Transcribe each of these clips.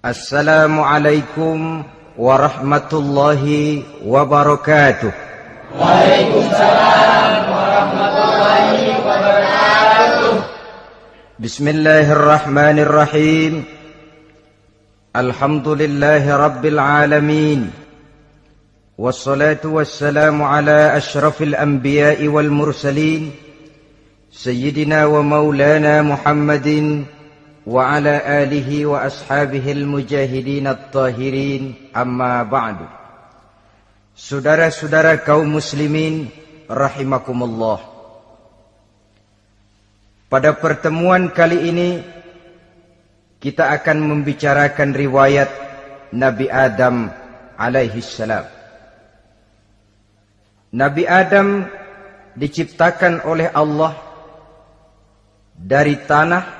Assalamualaikum warahmatullahi wabarakatuh. Waalaikumsalam warahmatullahi wabarakatuh. Bismillahirrahmanirrahim. Alhamdulillahi rabbil alamin. Wassalatu wassalamu ala ashrafil anbiya'i wal mursalin, Sayyidina wa maulana Muhammadin wa ala alihi wa ashabihil mujahidin at-tahirin, amma ba'du. Saudara-saudara kaum muslimin rahimakumullah. Pada pertemuan kali ini kita akan membicarakan riwayat Nabi Adam alaihi salam. Nabi Adam diciptakan oleh Allah dari tanah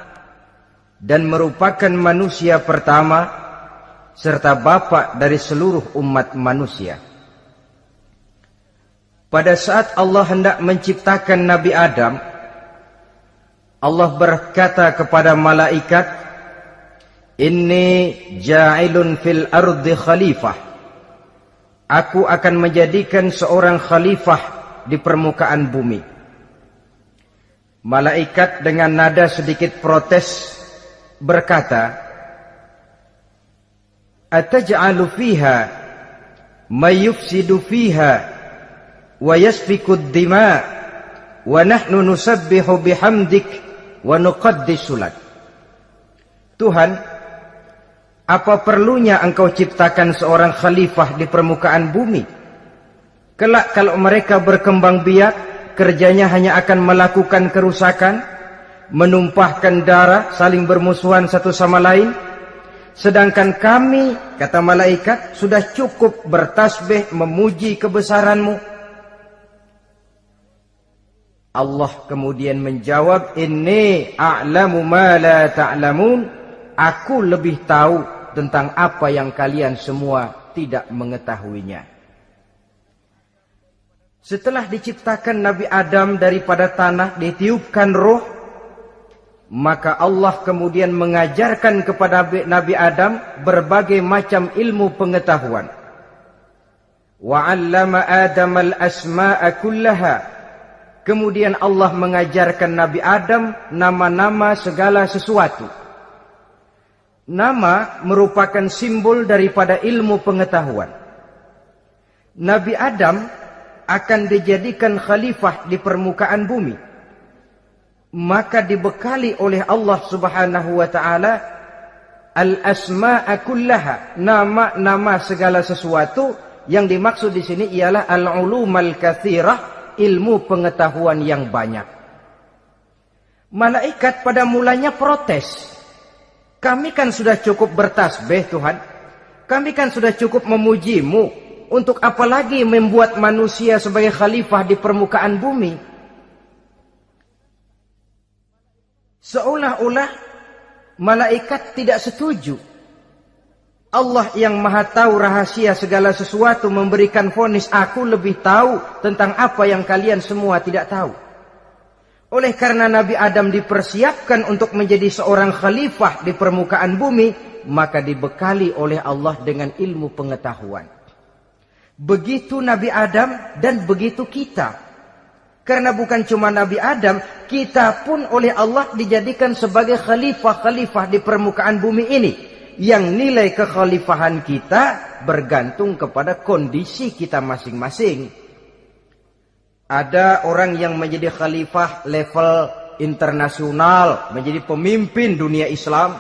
dan merupakan manusia pertama serta bapa dari seluruh umat manusia. Pada saat Allah hendak menciptakan Nabi Adam, Allah berkata kepada malaikat, "Inni ja'ilun fil ardi khalifah." Aku akan menjadikan seorang khalifah di permukaan bumi. Malaikat dengan nada sedikit protes berkata, "Ataj'alu fiha may yufsidu fiha wa yasfiku ad-dima wa nahnu nusabbihu bihamdik wa nuqaddisu lak." Tuhan, apa perlunya engkau ciptakan seorang khalifah di permukaan bumi? Kelak kalau mereka berkembang biak, kerjanya hanya akan melakukan kerusakan, menumpahkan darah, saling bermusuhan satu sama lain. Sedangkan kami, kata malaikat, sudah cukup bertasbih memuji kebesaranmu. Allah kemudian menjawab, "Inni a'lamu ma la ta'lamun." Aku lebih tahu tentang apa yang kalian semua tidak mengetahuinya. Setelah diciptakan Nabi Adam daripada tanah, ditiupkan roh, maka Allah kemudian mengajarkan kepada Nabi Adam berbagai macam ilmu pengetahuan. Wa 'allama Adam al-asma'a kullaha. Kemudian Allah mengajarkan Nabi Adam nama-nama segala sesuatu. Nama merupakan simbol daripada ilmu pengetahuan. Nabi Adam akan dijadikan khalifah di permukaan bumi, maka dibekali oleh Allah Subhanahu wa taala al-asma'a kullaha, nama-nama segala sesuatu. Yang dimaksud di sini ialah al-ulumal katsirah, ilmu pengetahuan yang banyak. Malaikat pada mulanya protes. Kami kan sudah cukup bertasbih Tuhan. Kami kan sudah cukup memujimu. Untuk apa lagi membuat manusia sebagai khalifah di permukaan bumi? Seolah-olah malaikat tidak setuju. Allah yang maha tahu rahasia segala sesuatu memberikan vonis, aku lebih tahu tentang apa yang kalian semua tidak tahu. Oleh karena Nabi Adam dipersiapkan untuk menjadi seorang khalifah di permukaan bumi, maka dibekali oleh Allah dengan ilmu pengetahuan. Begitu Nabi Adam dan begitu kita. Karena bukan cuma Nabi Adam, kita pun oleh Allah dijadikan sebagai khalifah-khalifah di permukaan bumi ini. Yang nilai kekhalifahan kita bergantung kepada kondisi kita masing-masing. Ada orang yang menjadi khalifah level internasional, menjadi pemimpin dunia Islam.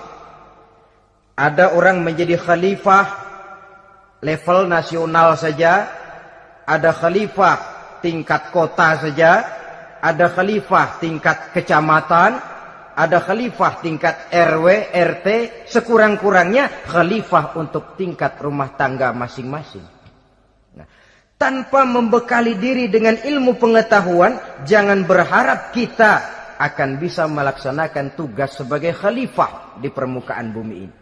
Ada orang menjadi khalifah level nasional saja. Ada khalifah tingkat kota saja, ada khalifah tingkat kecamatan, ada khalifah tingkat RW, RT, sekurang-kurangnya khalifah untuk tingkat rumah tangga masing-masing. Nah, tanpa membekali diri dengan ilmu pengetahuan, jangan berharap kita akan bisa melaksanakan tugas sebagai khalifah di permukaan bumi ini.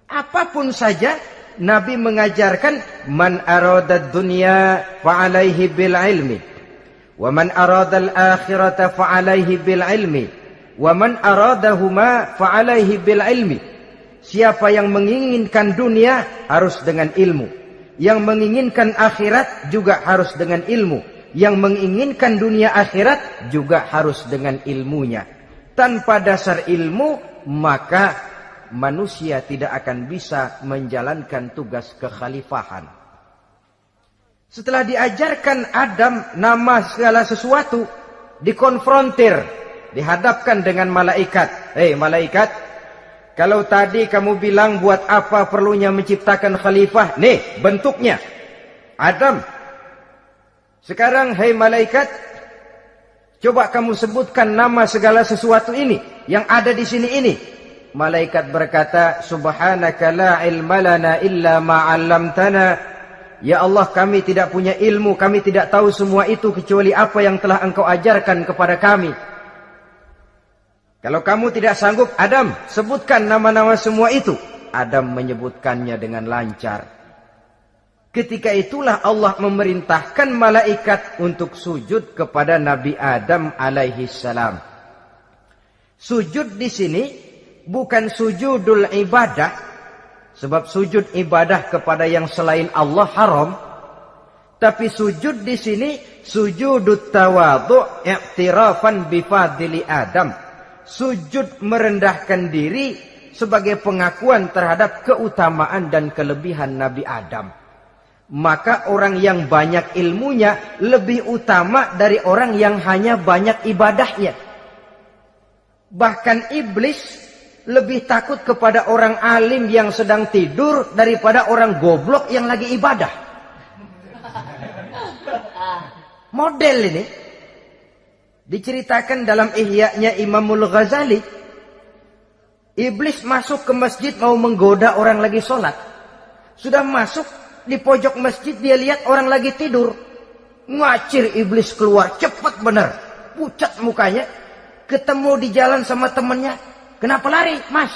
Apapun saja, Nabi mengajarkan, man aradad dunya fa'alaihi bil ilmi, wa man aradal akhirata fa'alaihi bil ilmi, wa man aradahuma fa'alaihi bil ilmi. Siapa yang menginginkan dunia harus dengan ilmu. Yang menginginkan akhirat juga harus dengan ilmu. Yang menginginkan dunia akhirat juga harus dengan ilmunya. Tanpa dasar ilmu, maka manusia tidak akan bisa menjalankan tugas kekhalifahan. Setelah diajarkan Adam nama segala sesuatu, dikonfrontir, dihadapkan dengan malaikat. Malaikat, kalau tadi kamu bilang buat apa perlunya menciptakan khalifah? Nih bentuknya. Adam. Sekarang malaikat, coba kamu sebutkan nama segala sesuatu ini yang ada di sini ini. Malaikat berkata, Subhanaka la ilma lana illa ma 'allamtana. Ya Allah, kami tidak punya ilmu, kami tidak tahu semua itu kecuali apa yang telah Engkau ajarkan kepada kami. Kalau kamu tidak sanggup, Adam, sebutkan nama-nama semua itu. Adam menyebutkannya dengan lancar. Ketika itulah Allah memerintahkan malaikat untuk sujud kepada Nabi Adam alaihi salam. Sujud di sini bukan sujudul ibadah, sebab sujud ibadah kepada yang selain Allah haram. Tapi sujud di sini sujudut tawadhu' i'tirafan bifadli Adam. Sujud merendahkan diri sebagai pengakuan terhadap keutamaan dan kelebihan Nabi Adam. Maka orang yang banyak ilmunya lebih utama dari orang yang hanya banyak ibadahnya. Bahkan iblis lebih takut kepada orang alim yang sedang tidur daripada orang goblok yang lagi ibadah. Model ini diceritakan dalam Ihya'nya Imamul Ghazali. Iblis masuk ke masjid mau menggoda orang lagi sholat. Sudah masuk di pojok masjid, dia lihat orang lagi tidur. Ngacir iblis keluar, cepat benar. Pucat mukanya. Ketemu di jalan sama temannya. Kenapa lari, Mas?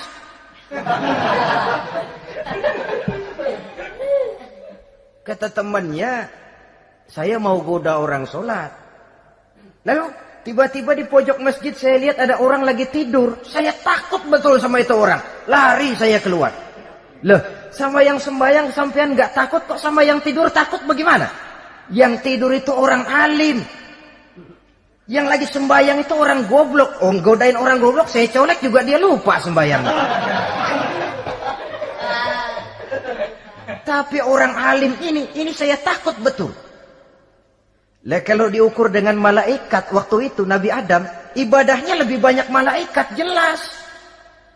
Kata temannya, saya mau goda orang sholat. Lalu tiba-tiba di pojok masjid saya lihat ada orang lagi tidur. Saya takut betul sama itu orang. Lari saya keluar. Loh, sama yang sembahyang sampean nggak takut, kok sama yang tidur takut bagaimana? Yang tidur itu orang alim. Yang lagi sembahyang itu orang goblok. Oh, godain orang goblok, saya colek juga dia lupa sembahyang. Tapi orang alim ini saya takut betul. Lah kalau diukur dengan malaikat waktu itu Nabi Adam, ibadahnya lebih banyak malaikat, jelas.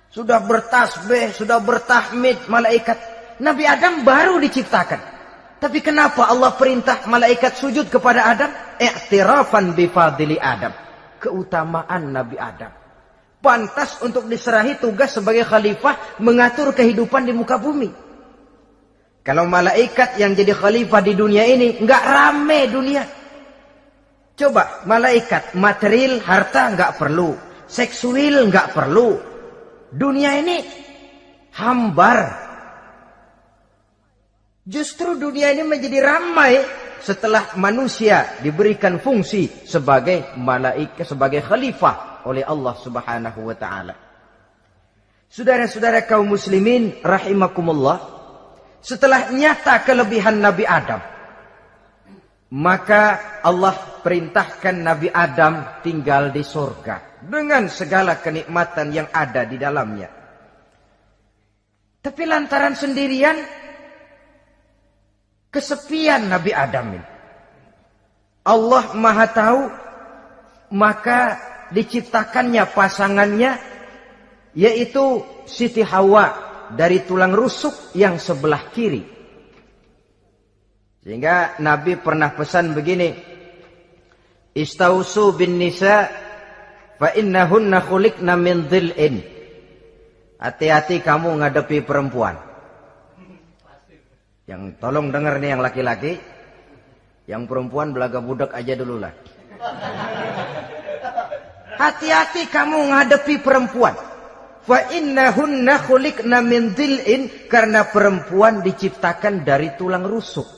Sudah bertasbih, sudah bertahmid malaikat. Nabi Adam baru diciptakan. Tapi kenapa Allah perintah malaikat sujud kepada Adam? I'tirafan bifadli Adam. Keutamaan Nabi Adam. Pantas untuk diserahi tugas sebagai khalifah mengatur kehidupan di muka bumi. Kalau malaikat yang jadi khalifah di dunia ini, nggak rame dunia. Coba, malaikat material, harta nggak perlu. Seksual nggak perlu. Dunia ini hambar. Justru dunia ini menjadi ramai setelah manusia diberikan fungsi sebagai malaikat, sebagai khalifah oleh Allah Subhanahu wa taala. Saudara-saudara kaum muslimin rahimakumullah, setelah nyata kelebihan Nabi Adam, maka Allah perintahkan Nabi Adam tinggal di surga dengan segala kenikmatan yang ada di dalamnya. Tapi lantaran sendirian, kesepian Nabi Adam ini. Allah Maha tahu, maka diciptakannya pasangannya, yaitu Siti Hawa dari tulang rusuk yang sebelah kiri. Sehingga Nabi pernah pesan begini, Istausu bin nisa fa innahunna khuliqna min dhil'in. Hati-hati kamu ngadepi perempuan. Yang tolong dengar nih yang laki-laki, yang perempuan belaga budak aja dulu lah. Hati-hati kamu ngadepi perempuan. Fa innahunna khuliqna min dhil'in, karena perempuan diciptakan dari tulang rusuk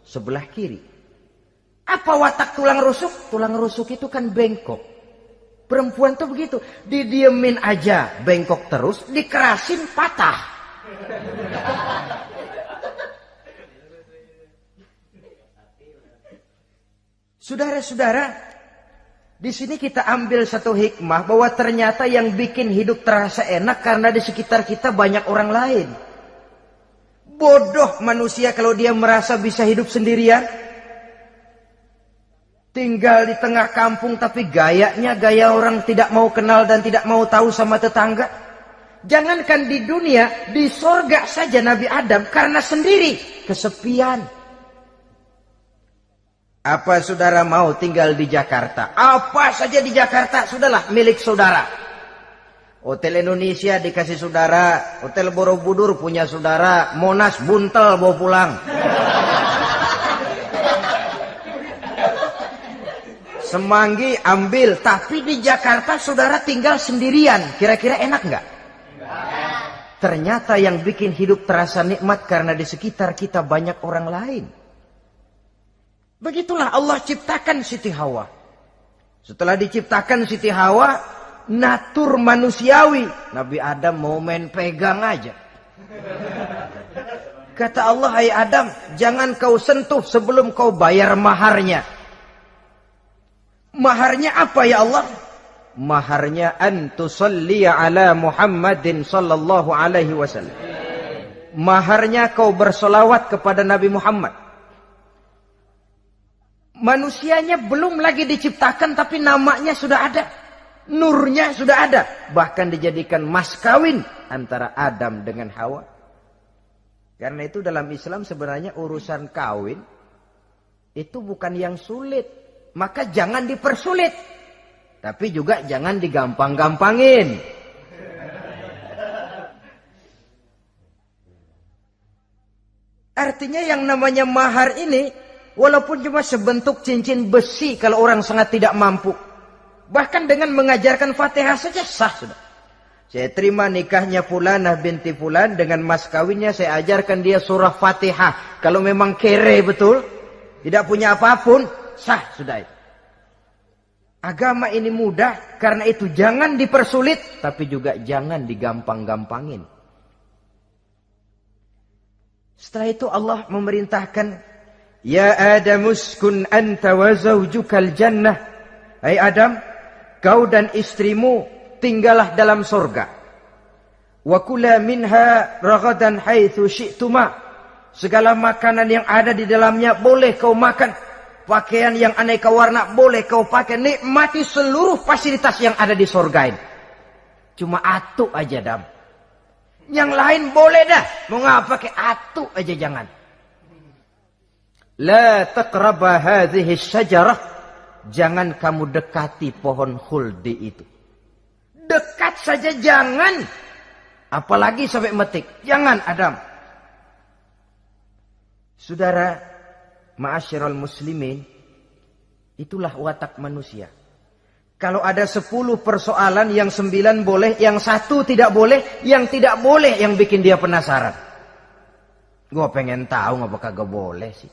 sebelah kiri. Apa watak tulang rusuk? Tulang rusuk itu kan bengkok. Perempuan tuh begitu. Didiemin aja, bengkok terus, dikerasin patah. Saudara-saudara, di sini kita ambil satu hikmah bahwa ternyata yang bikin hidup terasa enak karena di sekitar kita banyak orang lain. Bodoh manusia kalau dia merasa bisa hidup sendirian. Tinggal di tengah kampung tapi gayanya gaya orang tidak mau kenal dan tidak mau tahu sama tetangga. Jangankan di dunia, di sorga saja Nabi Adam karena sendiri, kesepian. Apa saudara mau tinggal di Jakarta? Apa saja di Jakarta, sudahlah milik saudara. Hotel Indonesia dikasih saudara, Hotel Borobudur punya saudara, Monas buntel bawa pulang. Semanggi ambil, tapi di Jakarta saudara tinggal sendirian. Kira-kira enak nggak? Ternyata yang bikin hidup terasa nikmat karena di sekitar kita banyak orang lain. Begitulah Allah ciptakan Siti Hawa. Setelah diciptakan Siti Hawa, natur manusiawi. Nabi Adam mau main pegang aja. Kata Allah, hai Adam, jangan kau sentuh sebelum kau bayar maharnya. Maharnya apa ya Allah? Maharnya antusalliya ala Muhammadin sallallahu alaihi wasallam. Maharnya kau bersolawat kepada Nabi Muhammad. Manusianya belum lagi diciptakan tapi namanya sudah ada. Nurnya sudah ada. Bahkan dijadikan mas kawin antara Adam dengan Hawa. Karena itu dalam Islam sebenarnya urusan kawin itu bukan yang sulit. Maka jangan dipersulit. Tapi juga jangan digampang-gampangin. Artinya yang namanya mahar ini, walaupun cuma sebentuk cincin besi kalau orang sangat tidak mampu. Bahkan dengan mengajarkan Fatihah saja sah sudah. Saya terima nikahnya Fulanah binti Fulan, dengan mas kawinnya saya ajarkan dia surah Fatihah. Kalau memang kere betul, tidak punya apapun, sah sudah itu. Agama ini mudah, karena itu jangan dipersulit, tapi juga jangan digampang-gampangin. Setelah itu Allah memerintahkan, Ya Adam uskun anta wa zawjukal jannah. Hai Adam, kau dan istrimu tinggallah dalam surga. Wa kula minha ragadan haitsu syi'tuma. Segala makanan yang ada di dalamnya boleh kau makan. Pakaian yang aneka warna boleh kau pakai. Nikmati seluruh fasilitas yang ada di surga ini. Cuma atu aja Adam. Yang lain boleh dah. Mau ngapa pakai atu aja jangan. La taqraba hadhihi syajarah. Jangan kamu dekati pohon khuldi itu. Dekat saja jangan. Apalagi sampai metik. Jangan Adam. Saudara, ma'asyiral muslimin, itulah watak manusia. Kalau ada 10 persoalan, yang 9 boleh, yang 1 tidak boleh, yang tidak boleh yang bikin dia penasaran. Gue pengen tahu ngapa kagak boleh sih.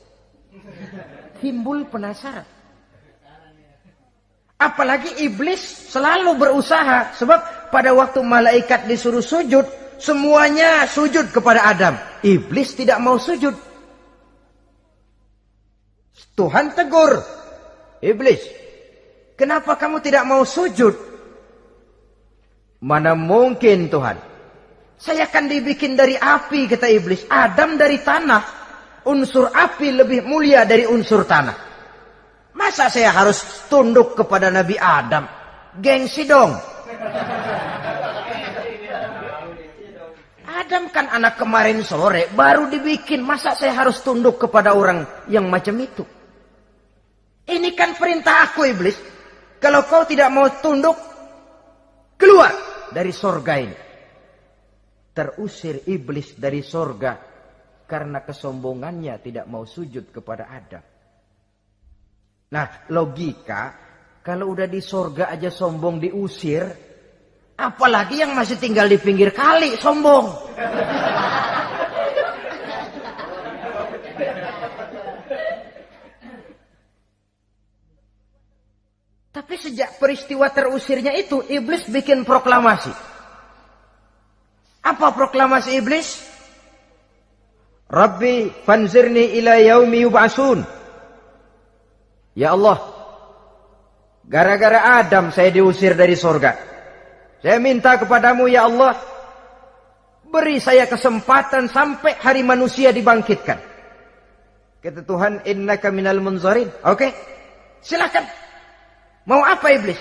Timbul penasaran. Apalagi iblis selalu berusaha. Sebab pada waktu malaikat disuruh sujud, semuanya sujud kepada Adam. Iblis tidak mau sujud. Tuhan tegur, iblis, kenapa kamu tidak mau sujud? Mana mungkin Tuhan, saya kan dibikin dari api, kata iblis. Adam dari tanah, unsur api lebih mulia dari unsur tanah. Masa saya harus tunduk kepada Nabi Adam? Gengsi dong. Adam kan anak kemarin sore, baru dibikin. Masa saya harus tunduk kepada orang yang macam itu? Ini kan perintah aku iblis. Kalau kau tidak mau tunduk, keluar dari sorga ini. Terusir iblis dari sorga karena kesombongannya tidak mau sujud kepada Adam. Nah, logika, kalau udah di sorga aja sombong diusir, apalagi yang masih tinggal di pinggir kali sombong. Tapi sejak peristiwa terusirnya itu, iblis bikin proklamasi. Apa proklamasi iblis? Rabbi fanzirni ila yaumi yub'asun. Ya Allah, gara-gara Adam saya diusir dari surga. Saya minta kepadamu ya Allah, beri saya kesempatan sampai hari manusia dibangkitkan. Kata Tuhan, innaka minal munzarin. Oke, silakan. Mau apa iblis?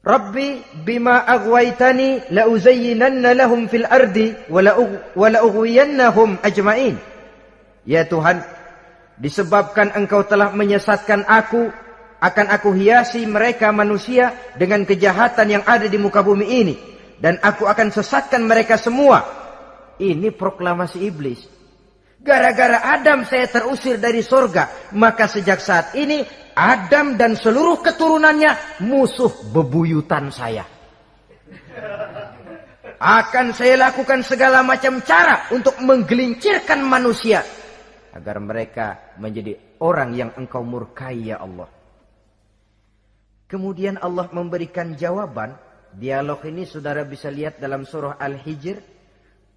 Rabbi bima aghwaytani la uzayyinanna lahum fil ardi wa la ughwiyannahum ajma'in. Ya Tuhan, disebabkan engkau telah menyesatkan aku, akan aku hiasi mereka manusia dengan kejahatan yang ada di muka bumi ini, dan aku akan sesatkan mereka semua. Ini proklamasi iblis. Gara-gara Adam saya terusir dari surga, maka sejak saat ini Adam dan seluruh keturunannya musuh bebuyutan saya. Akan saya lakukan segala macam cara untuk menggelincirkan manusia agar mereka menjadi orang yang engkau murkai ya Allah. Kemudian Allah memberikan jawaban. Dialog ini saudara bisa lihat dalam surah Al-Hijr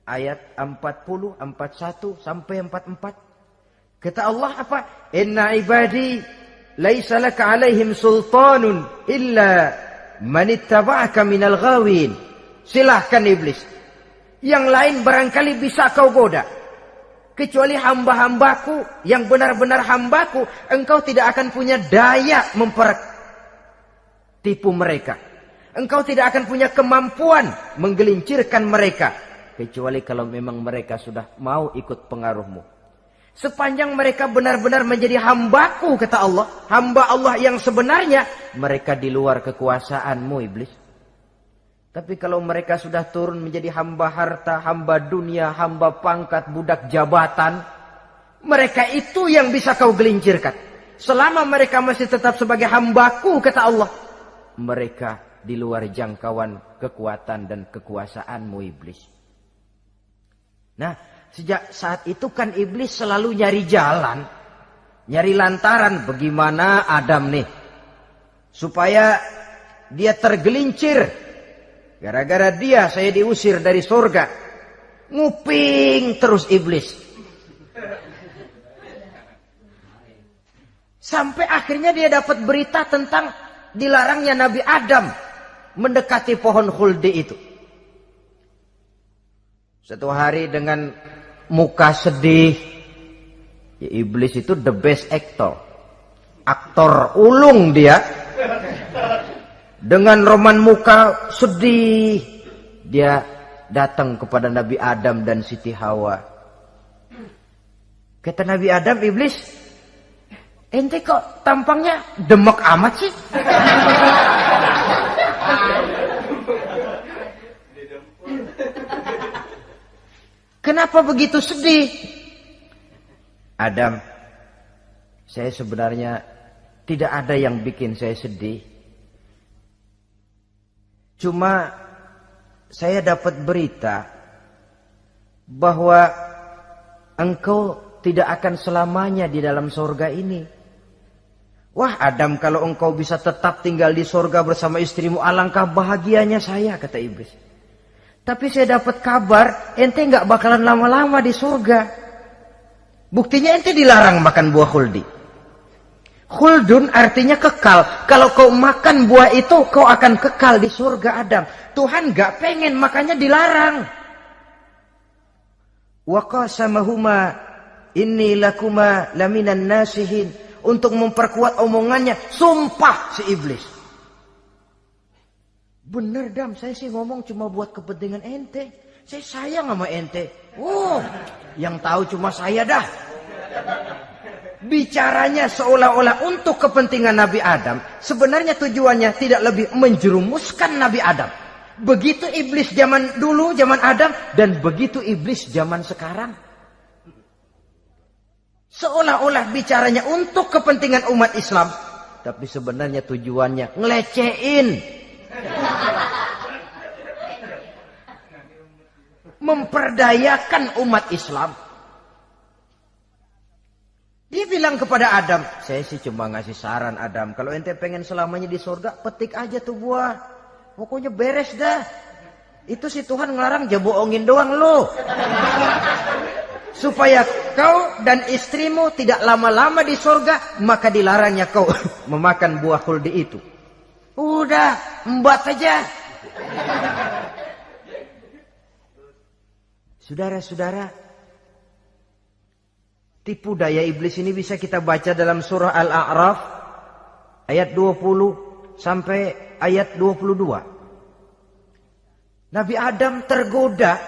ayat 40, 41 sampai 44. Kata Allah apa? Inna ibadi laisa laka alaihim sultanun illa man ittaba'aka minal ghawin. Silahkan iblis. Yang lain barangkali bisa kau goda. Kecuali hamba-hambaku yang benar-benar hambaku, engkau tidak akan punya daya mempertipu mereka. Engkau tidak akan punya kemampuan menggelincirkan mereka. Kecuali kalau memang mereka sudah mau ikut pengaruhmu. Sepanjang mereka benar-benar menjadi hambaku, kata Allah. Hamba Allah yang sebenarnya, mereka di luar kekuasaanmu iblis. Tapi kalau mereka sudah turun menjadi hamba harta, hamba dunia, hamba pangkat, budak jabatan, mereka itu yang bisa kau gelincirkan. Selama mereka masih tetap sebagai hambaku, kata Allah, mereka di luar jangkauan kekuatan dan kekuasaanmu iblis. Nah, sejak saat itu kan iblis selalu nyari jalan, nyari lantaran bagaimana Adam nih supaya dia tergelincir. Gara-gara dia saya diusir dari surga. Nguping terus iblis. Sampai akhirnya dia dapat berita tentang dilarangnya Nabi Adam mendekati pohon khuldi itu. Satu hari dengan muka sedih, ya iblis itu the best actor. Aktor ulung dia. Dengan roman muka sedih, dia datang kepada Nabi Adam dan Siti Hawa. Kata Nabi Adam, iblis, ente kok tampangnya demek amat sih? Kenapa begitu sedih? Adam, saya sebenarnya tidak ada yang bikin saya sedih. Cuma saya dapat berita bahwa engkau tidak akan selamanya di dalam surga ini. Wah Adam, kalau engkau bisa tetap tinggal di surga bersama istrimu, alangkah bahagianya saya, kata iblis. Tapi saya dapat kabar, ente nggak bakalan lama-lama di surga. Buktinya ente dilarang makan buah khuldi. Khuldun artinya kekal. Kalau kau makan buah itu, kau akan kekal di surga Adam. Tuhan nggak pengen, makanya dilarang. Wa qasamahuma inni lakuma laminan nasihin. Untuk memperkuat omongannya, sumpah si iblis. Bener Dam, saya sih ngomong cuma buat kepentingan ente. Saya sayang sama ente. Oh, yang tahu cuma saya dah. Bicaranya seolah-olah untuk kepentingan Nabi Adam. Sebenarnya tujuannya tidak lebih menjerumuskan Nabi Adam. Begitu iblis zaman dulu, zaman Adam. Dan begitu iblis zaman sekarang. Seolah-olah bicaranya untuk kepentingan umat Islam. Tapi sebenarnya tujuannya ngelecehin. Memperdayakan umat Islam. Dia bilang kepada Adam, saya sih cuma ngasih saran Adam, kalau ente pengen selamanya di surga, petik aja tuh buah. Pokoknya beres dah. Itu si Tuhan ngelarang, ya bohongin doang lo. Supaya kau dan istrimu tidak lama-lama di surga, maka dilarangnya kau memakan buah khuldi itu. Udah, embat aja. Saudara-saudara, tipu daya iblis ini bisa kita baca dalam surah Al-A'raf ayat 20 sampai ayat 22. Nabi Adam tergoda,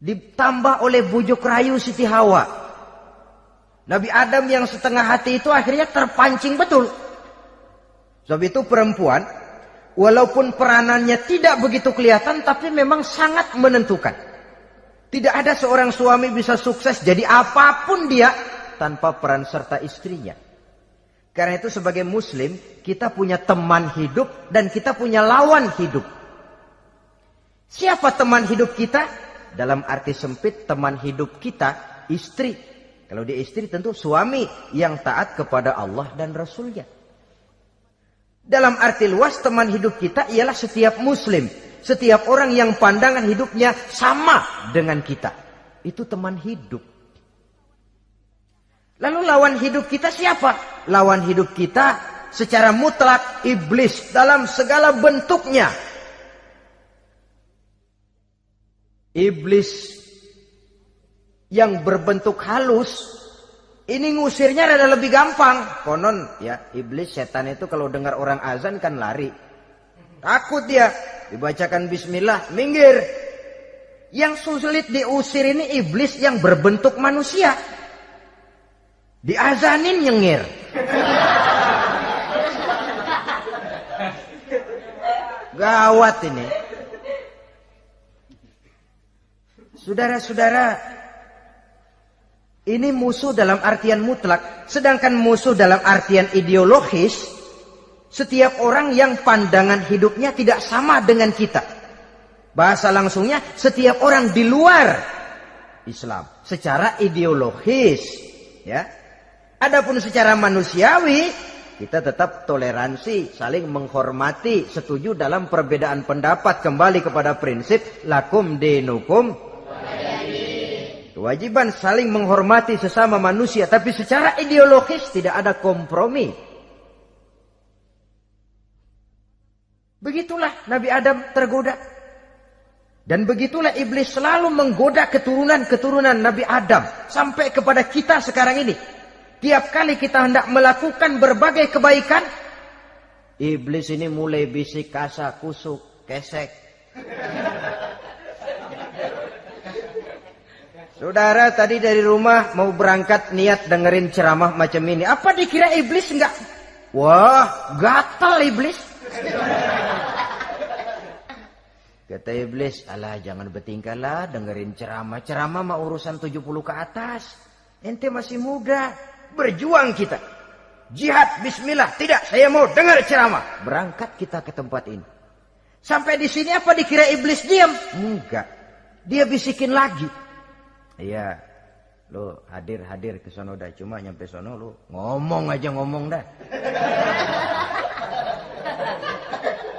ditambah oleh bujuk rayu Siti Hawa. Nabi Adam yang setengah hati itu akhirnya terpancing betul. Sebab itu perempuan, walaupun peranannya tidak begitu kelihatan, tapi memang sangat menentukan. Tidak ada seorang suami bisa sukses jadi apapun dia tanpa peran serta istrinya. Karena itu sebagai muslim, kita punya teman hidup dan kita punya lawan hidup. Siapa teman hidup kita? Dalam arti sempit, teman hidup kita istri. Kalau dia istri tentu suami yang taat kepada Allah dan Rasulnya. Dalam arti luas, teman hidup kita ialah setiap muslim. Setiap orang yang pandangan hidupnya sama dengan kita. Itu teman hidup. Lalu lawan hidup kita siapa? Lawan hidup kita secara mutlak iblis dalam segala bentuknya. Iblis yang berbentuk halus, ini ngusirnya rada lebih gampang. Konon ya, iblis setan itu kalau dengar orang azan kan lari. Takut dia, dibacakan bismillah, minggir. Yang sulit diusir ini iblis yang berbentuk manusia. Diazanin nyengir. Gawat ini. Saudara-saudara, ini musuh dalam artian mutlak. Sedangkan musuh dalam artian ideologis, setiap orang yang pandangan hidupnya tidak sama dengan kita. Bahasa langsungnya, setiap orang di luar Islam secara ideologis, ya. Adapun secara manusiawi, kita tetap toleransi, saling menghormati, setuju dalam perbedaan pendapat, kembali kepada prinsip lakum dinukum. Kewajiban saling menghormati sesama manusia, tapi secara ideologis tidak ada kompromi. Begitulah Nabi Adam tergoda. Dan begitulah iblis selalu menggoda keturunan-keturunan Nabi Adam sampai kepada kita sekarang ini. Tiap kali kita hendak melakukan berbagai kebaikan, iblis ini mulai bisik, kasak, kusuk, kesek. Saudara tadi dari rumah mau berangkat niat dengerin ceramah macam ini. Apa dikira iblis enggak? Wah, gatal iblis. Kata iblis, alah jangan bertingkah lah dengerin ceramah. Ceramah mah urusan 70 ke atas. Ente masih muda. Berjuang kita. Jihad, bismillah. Tidak, saya mau dengar ceramah. Berangkat kita ke tempat ini. Sampai di sini apa dikira iblis diam? Enggak. Dia bisikin lagi. Iya. Lo hadir ke sono dah. Cuma nyampe sono lo ngomong aja ngomong dah.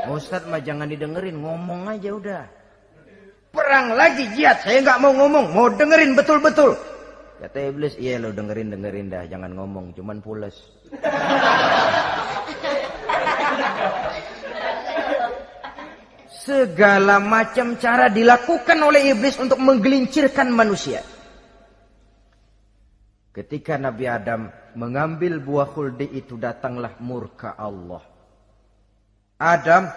Ustadz mah jangan didengerin. Ngomong aja udah. Perang lagi jihad. Saya nggak mau ngomong. Mau dengerin betul-betul. Kata iblis, iya lo dengerin dah, jangan ngomong, cuman pules. Segala macam cara dilakukan oleh iblis untuk menggelincirkan manusia. Ketika Nabi Adam mengambil buah khuldi itu, datanglah murka Allah. Adam,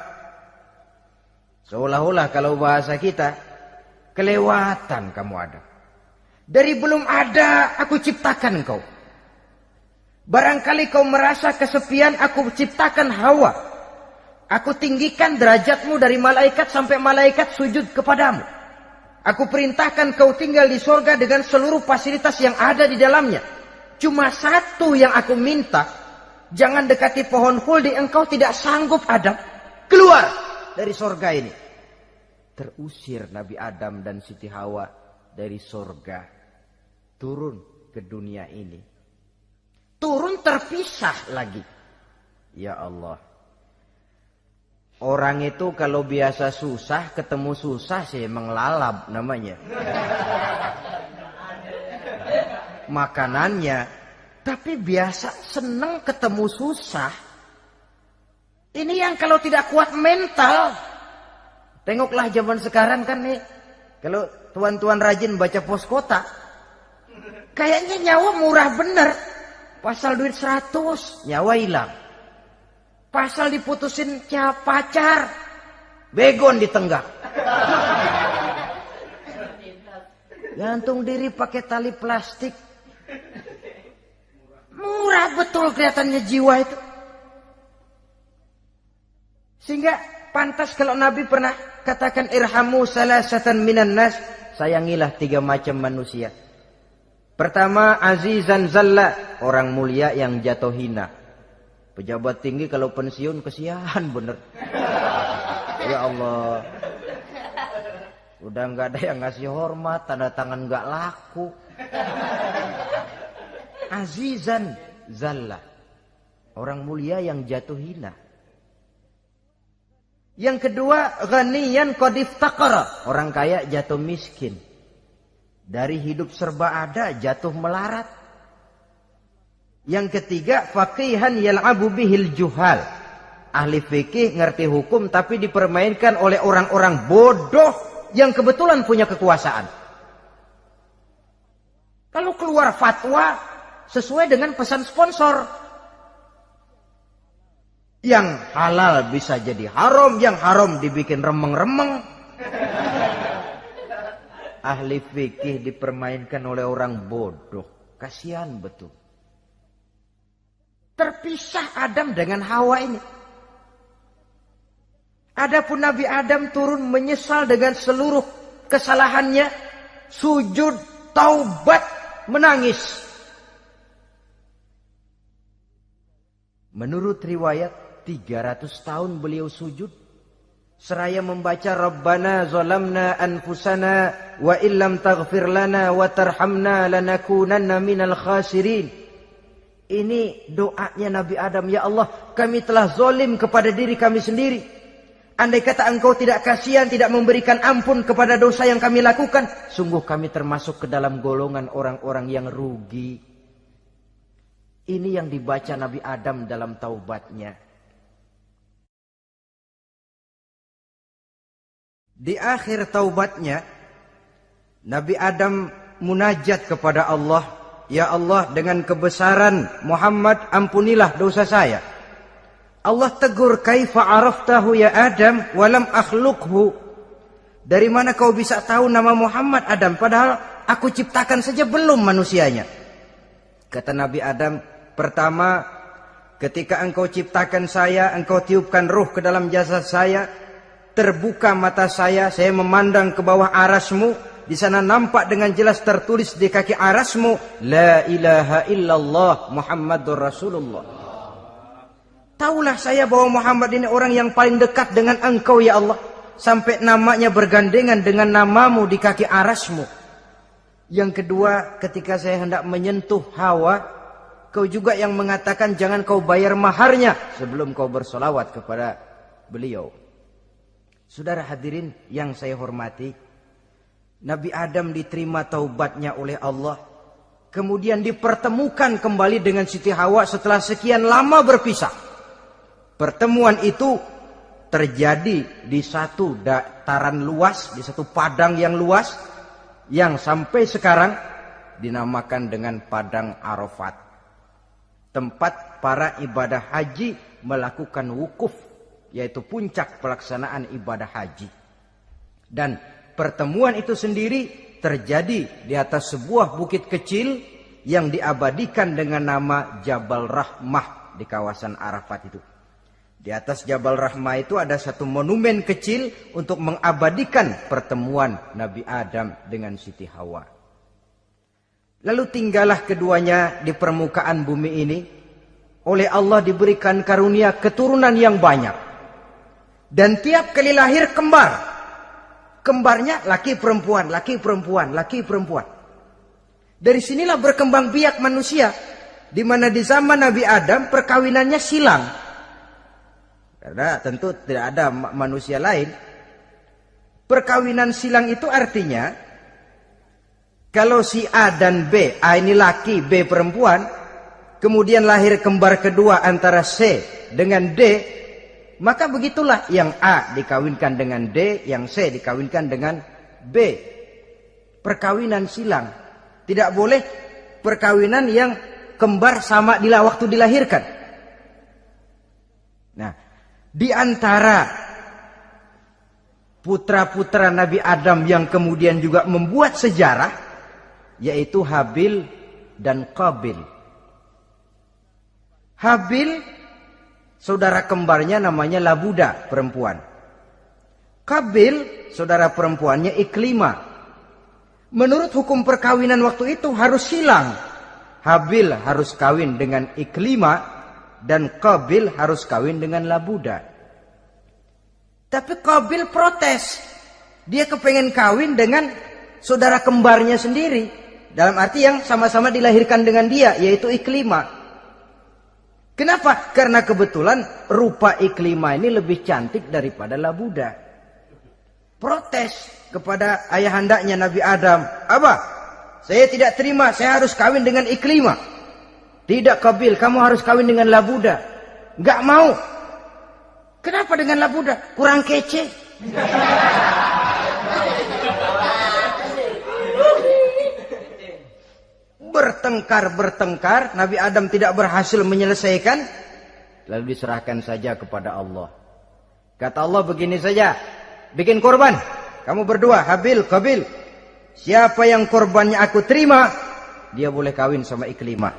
seolah-olah kalau bahasa kita, kelewatan kamu Adam. Dari belum ada aku ciptakan kau. Barangkali kau merasa kesepian, aku ciptakan Hawa. Aku tinggikan derajatmu dari malaikat sampai malaikat sujud kepadamu. Aku perintahkan kau tinggal di sorga dengan seluruh fasilitas yang ada di dalamnya. Cuma satu yang aku minta, jangan dekati pohon khuldi, engkau tidak sanggup Adam. Keluar dari sorga ini. Terusir Nabi Adam dan Siti Hawa dari sorga. turun ke dunia ini. Turun terpisah lagi. Ya Allah. Orang itu kalau biasa susah, ketemu susah sih emang lalap namanya. Makanannya. Tapi biasa seneng ketemu susah. Ini yang kalau tidak kuat mental. Tengoklah zaman sekarang kan nih. Kalau tuan-tuan rajin baca pos kota. Kayaknya nyawa murah bener. Pasal duit 100, nyawa hilang. Pasal diputusin pacar, begon ditenggak. Gantung diri pakai tali plastik. Murah betul kelihatannya jiwa itu. Sehingga pantas kalau Nabi pernah katakan irhamu salasatan minan nas, sayangilah 3 macam manusia. Pertama, azizan zalla, orang mulia yang jatuh hina. Pejabat tinggi kalau pensiun kesian bener. Ya Allah. Udah nggak ada yang ngasih hormat, tanda tangan nggak laku. Azizan zalla, orang mulia yang jatuh hina. Yang kedua, ghaniyan qad iftaqara, orang kaya jatuh miskin. Dari hidup serba ada jatuh melarat. Yang ketiga, faqihan yal'abu bihil juhal, ahli fikih ngerti hukum tapi dipermainkan oleh orang-orang bodoh yang kebetulan punya kekuasaan. Kalau keluar fatwa sesuai dengan pesan sponsor, yang halal bisa jadi haram, yang haram dibikin remeng-remeng. Ahli fikih dipermainkan oleh orang bodoh. Kasihan betul. Terpisah Adam dengan Hawa ini. Adapun Nabi Adam turun menyesal dengan seluruh kesalahannya. Sujud, taubat, menangis. Menurut riwayat 300 tahun beliau sujud. Seraya membaca Rabbana zalamna anfusana wa illam taghfir lana wa tarhamna lanakunanna minal khasirin. Ini doanya Nabi Adam. Ya Allah, kami telah zalim kepada diri kami sendiri. Andai kata engkau tidak kasihan, tidak memberikan ampun kepada dosa yang kami lakukan, sungguh kami termasuk ke dalam golongan orang-orang yang rugi. Ini yang dibaca Nabi Adam dalam taubatnya. Di akhir taubatnya, Nabi Adam munajat kepada Allah. Ya Allah, dengan kebesaran Muhammad, ampunilah dosa saya. Allah tegur, kaifa araftahu ya Adam walam akhluqhu. Dari mana kau bisa tahu nama Muhammad Adam, padahal aku ciptakan saja belum manusianya. Kata Nabi Adam, pertama, ketika engkau ciptakan saya, engkau tiupkan ruh ke dalam jasad saya, terbuka mata saya memandang ke bawah arasmu. Di sana nampak dengan jelas tertulis di kaki arasmu, La ilaha illallah Muhammadur Rasulullah. Taulah saya bahwa Muhammad ini orang yang paling dekat dengan engkau ya Allah. Sampai namanya bergandengan dengan namamu di kaki arasmu. Yang kedua, ketika saya hendak menyentuh Hawa, kau juga yang mengatakan jangan kau bayar maharnya sebelum kau bersolawat kepada beliau. Saudara hadirin yang saya hormati, Nabi Adam diterima taubatnya oleh Allah. Kemudian dipertemukan kembali dengan Siti Hawa setelah sekian lama berpisah. Pertemuan itu terjadi di satu dataran luas, di satu padang yang luas, yang sampai sekarang dinamakan dengan Padang Arafat. Tempat para ibadah haji melakukan wukuf, yaitu puncak pelaksanaan ibadah haji. Dan pertemuan itu sendiri terjadi di atas sebuah bukit kecil yang diabadikan dengan nama Jabal Rahmah di kawasan Arafat itu. Di atas Jabal Rahmah itu ada satu monumen kecil untuk mengabadikan pertemuan Nabi Adam dengan Siti Hawa. Lalu tinggallah keduanya di permukaan bumi ini. Oleh Allah diberikan karunia keturunan yang banyak. Dan tiap kali lahir kembar. Kembarnya laki perempuan, laki perempuan, laki perempuan. Dari sinilah berkembang biak manusia. Di mana di zaman Nabi Adam perkawinannya silang. Karena tentu tidak ada manusia lain. Perkawinan silang itu artinya, kalau si A dan B, A ini laki, B perempuan, kemudian lahir kembar kedua antara C dengan D, maka begitulah yang A dikawinkan dengan D, yang C dikawinkan dengan B. Perkawinan silang. Tidak boleh perkawinan yang kembar sama waktu dilahirkan. Nah, di antara putra-putra Nabi Adam yang kemudian juga membuat sejarah, yaitu Habil dan Qabil. Habil, saudara kembarnya namanya Labuda, perempuan. Qabil, saudara perempuannya Iklimah. Menurut hukum perkawinan waktu itu harus silang. Habil harus kawin dengan Iklimah dan Qabil harus kawin dengan Labuda. Tapi Qabil protes. Dia kepengen kawin dengan saudara kembarnya sendiri. Dalam arti yang sama-sama dilahirkan dengan dia, yaitu Iklimah. Kenapa? Karena kebetulan rupa Iklimah ini lebih cantik daripada Labuda. Protes kepada ayahandanya Nabi Adam. Abah, saya tidak terima, saya harus kawin dengan Iklimah. Tidak Qabil, kamu harus kawin dengan Labuda. Enggak mau. Kenapa dengan Labuda? Kurang kece. Bertengkar, Nabi Adam tidak berhasil menyelesaikan. Lalu diserahkan saja kepada Allah. Kata Allah begini saja, bikin korban. Kamu berdua, Habil, Qabil. Siapa yang korbannya aku terima, dia boleh kawin sama Iklimah.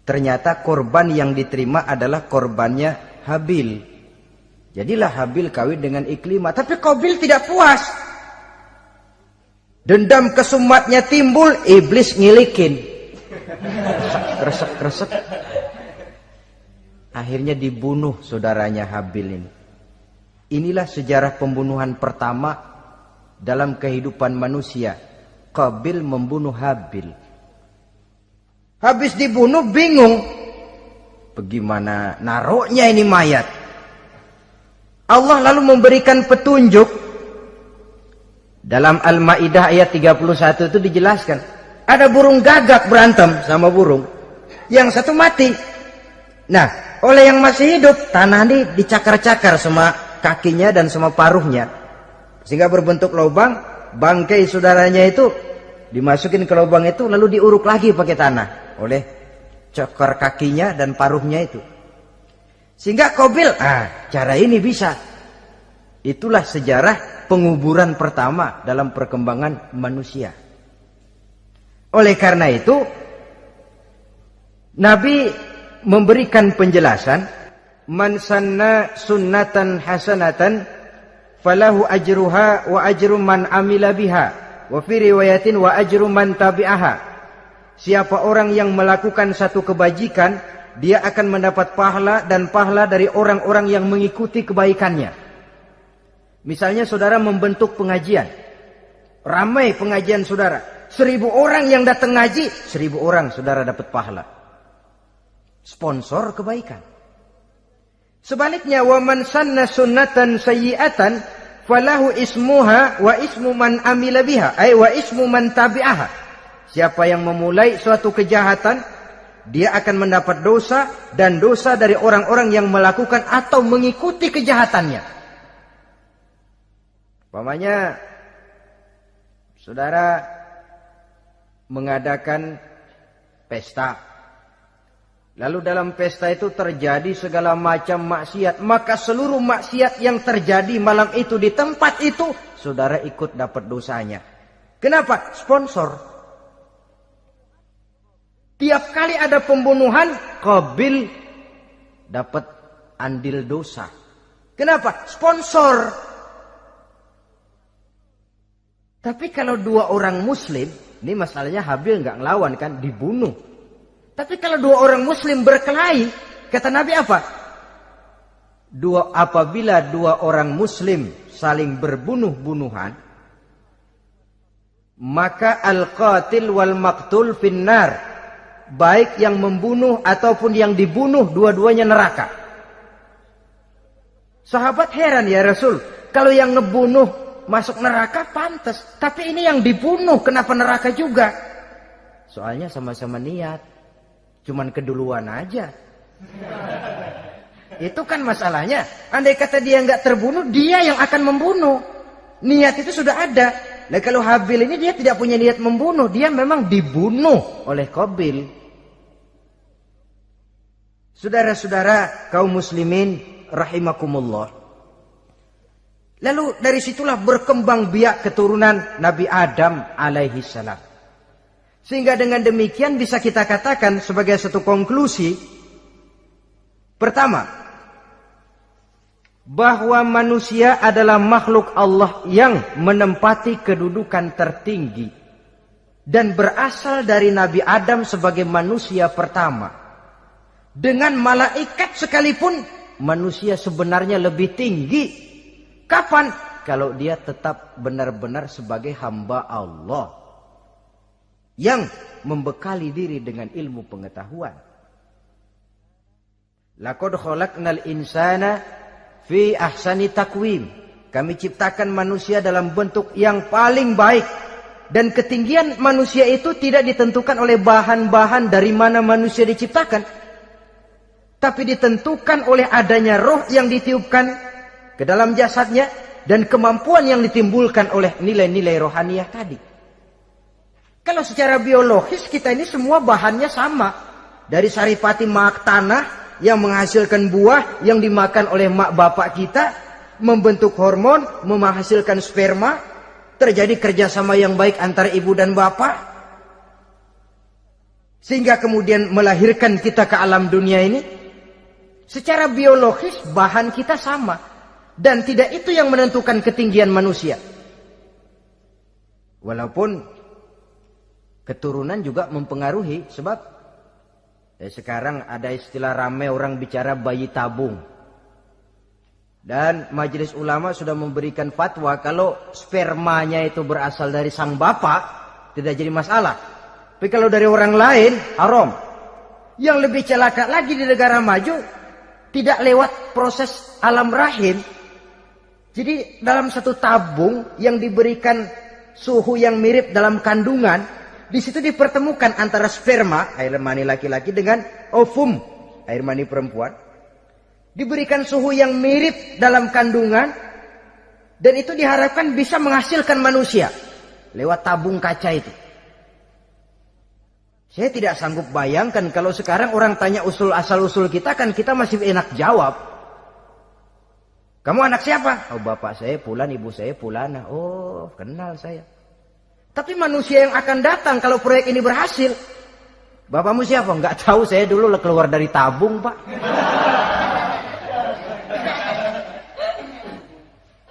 Ternyata korban yang diterima adalah korbannya Habil. Jadilah Habil kawin dengan Iklimah. Tapi Qabil tidak puas. Dendam kesumatnya timbul, iblis ngilikin. Kresek. Akhirnya dibunuh saudaranya Habil ini. Inilah sejarah pembunuhan pertama dalam kehidupan manusia. Qabil membunuh Habil. Habis dibunuh bingung. Bagaimana naruhnya ini mayat? Allah lalu memberikan petunjuk. Dalam Al-Maidah ayat 31 itu dijelaskan. Ada burung gagak berantem sama burung. Yang satu mati. Nah, oleh yang masih hidup, tanah ini dicakar-cakar sama kakinya dan sama paruhnya. Sehingga berbentuk lubang, bangkai saudaranya itu dimasukin ke lubang itu lalu diuruk lagi pakai tanah oleh cakar kakinya dan paruhnya itu. Sehingga Qabil, cara ini bisa. Itulah sejarah penguburan pertama dalam perkembangan manusia. Oleh karena itu, Nabi memberikan penjelasan, man sanna sunnatan hasanatan falahu ajruha wa ajru man amila biha wa fi riwayatin wa ajru man tabi'aha. Siapa orang yang melakukan satu kebajikan, dia akan mendapat pahala dan pahala dari orang-orang yang mengikuti kebaikannya. Misalnya saudara membentuk pengajian, ramai pengajian saudara, 1000 orang yang datang ngaji, 1000 orang saudara dapat pahala. Sponsor kebaikan. Sebaliknya, wa man sanna sunnatan sayyi'atan falahu ismuha wa ismu man amila biha, ay wa ismu man tabi'aha. Siapa yang memulai suatu kejahatan, dia akan mendapat dosa dan dosa dari orang-orang yang melakukan atau mengikuti kejahatannya. Umpamanya saudara mengadakan pesta, lalu dalam pesta itu terjadi segala macam maksiat, maka seluruh maksiat yang terjadi malam itu di tempat itu, saudara ikut dapat dosanya. Kenapa? Sponsor. Tiap kali ada pembunuhan, Qabil dapat andil dosa. Kenapa? Sponsor. Tapi kalau 2 orang muslim, ini masalahnya Habil nggak ngelawan kan, dibunuh. Tapi kalau 2 orang muslim berkelahi, kata Nabi apa? Apabila 2 orang muslim saling berbunuh-bunuhan, maka al-qatil wal maqtul finnar, baik yang membunuh ataupun yang dibunuh dua-duanya neraka. Sahabat heran, ya Rasul, kalau yang ngebunuh masuk neraka pantas, tapi ini yang dibunuh kenapa neraka juga? Soalnya sama-sama niat, cuman keduluan aja. Itu kan masalahnya. Andai kata dia nggak terbunuh, dia yang akan membunuh. Niat itu sudah ada. Nah kalau Habil ini dia tidak punya niat membunuh, dia memang dibunuh oleh Qabil. Saudara-saudara kaum muslimin rahimakumullah. Lalu dari situlah berkembang biak keturunan Nabi Adam alaihi salam. Sehingga dengan demikian bisa kita katakan sebagai satu konklusi, pertama, bahwa manusia adalah makhluk Allah yang menempati kedudukan tertinggi dan berasal dari Nabi Adam sebagai manusia pertama. Dengan malaikat sekalipun manusia sebenarnya lebih tinggi. Kapan? Kalau dia tetap benar-benar sebagai hamba Allah yang membekali diri dengan ilmu pengetahuan. Laqad khalaqnal insana fi ahsani takwim. Kami ciptakan manusia dalam bentuk yang paling baik. Dan ketinggian manusia itu tidak ditentukan oleh bahan-bahan dari mana manusia diciptakan, tapi ditentukan oleh adanya roh yang ditiupkan ke dalam jasadnya dan kemampuan yang ditimbulkan oleh nilai-nilai rohaniah tadi. Kalau secara biologis kita ini semua bahannya sama. Dari saripati mak tanah yang menghasilkan buah yang dimakan oleh mak bapak kita, membentuk hormon, menghasilkan sperma, terjadi kerjasama yang baik antara ibu dan bapak, sehingga kemudian melahirkan kita ke alam dunia ini. Secara biologis bahan kita sama, dan tidak itu yang menentukan ketinggian manusia. Walaupun keturunan juga mempengaruhi, sebab sekarang ada istilah ramai orang bicara bayi tabung. Dan majelis ulama sudah memberikan fatwa kalau spermanya itu berasal dari sang bapak, tidak jadi masalah. Tapi kalau dari orang lain, haram. Yang lebih celaka lagi di negara maju, tidak lewat proses alam rahim. Jadi dalam satu tabung yang diberikan suhu yang mirip dalam kandungan, di situ dipertemukan antara sperma, air mani laki-laki, dengan ovum, air mani perempuan. Diberikan suhu yang mirip dalam kandungan, dan itu diharapkan bisa menghasilkan manusia lewat tabung kaca itu. Saya tidak sanggup bayangkan kalau sekarang orang tanya usul asal-usul kita, kan kita masih enak jawab. Kamu anak siapa? Oh, bapak saya Fulan, ibu saya Fulana. Oh, kenal saya. Tapi manusia yang akan datang kalau proyek ini berhasil, bapakmu siapa? Enggak tahu, saya dulu keluar dari tabung, Pak.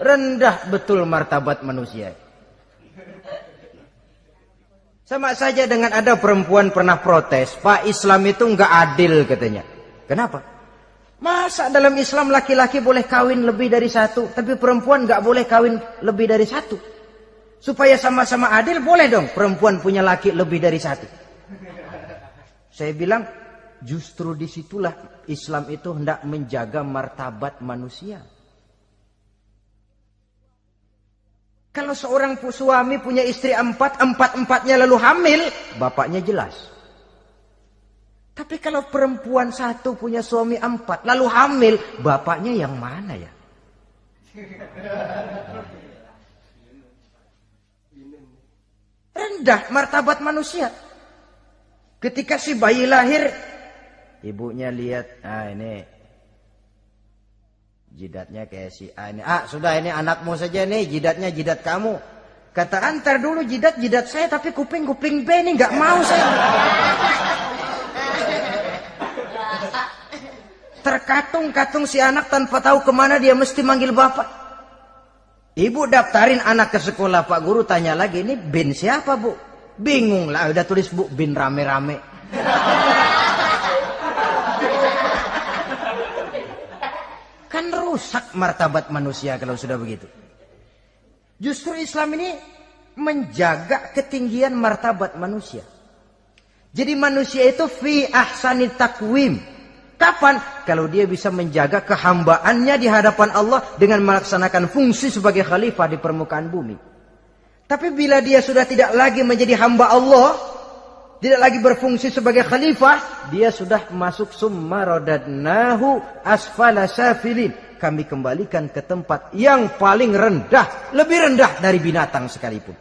Rendah betul martabat manusia. Sama saja dengan ada perempuan pernah protes, Pak, Islam itu enggak adil katanya. Kenapa? Masa dalam Islam laki-laki boleh kawin lebih dari satu, tapi perempuan enggak boleh kawin lebih dari satu? Supaya sama-sama adil, boleh dong perempuan punya laki lebih dari satu. Saya bilang, justru disitulah Islam itu hendak menjaga martabat manusia. Kalau seorang suami punya istri empat-empatnya lalu hamil, bapaknya jelas. Tapi kalau perempuan satu punya suami 4 lalu hamil, bapaknya yang mana ya? Rendah martabat manusia. Ketika si bayi lahir, ibunya lihat, ini jidatnya kayak si A ini. Sudah, ini anakmu saja nih, jidatnya jidat kamu. Kata, antar dulu jidat saya, tapi kuping B nih nggak mau saya. Terkatung-katung si anak tanpa tahu kemana dia mesti manggil bapak. Ibu daftarin anak ke sekolah, Pak Guru tanya lagi, ini bin siapa, Bu? Bingung lah, udah tulis Bu, bin rame-rame. Kan rusak martabat manusia kalau sudah begitu. Justru Islam ini menjaga ketinggian martabat manusia. Jadi manusia itu fi ahsani takwim. Kapan? Kalau dia bisa menjaga kehambaannya di hadapan Allah dengan melaksanakan fungsi sebagai khalifah di permukaan bumi. Tapi bila dia sudah tidak lagi menjadi hamba Allah, tidak lagi berfungsi sebagai khalifah, dia sudah masuk summa radadnahu asfala safilin. Kami kembalikan ke tempat yang paling rendah, lebih rendah dari binatang sekalipun.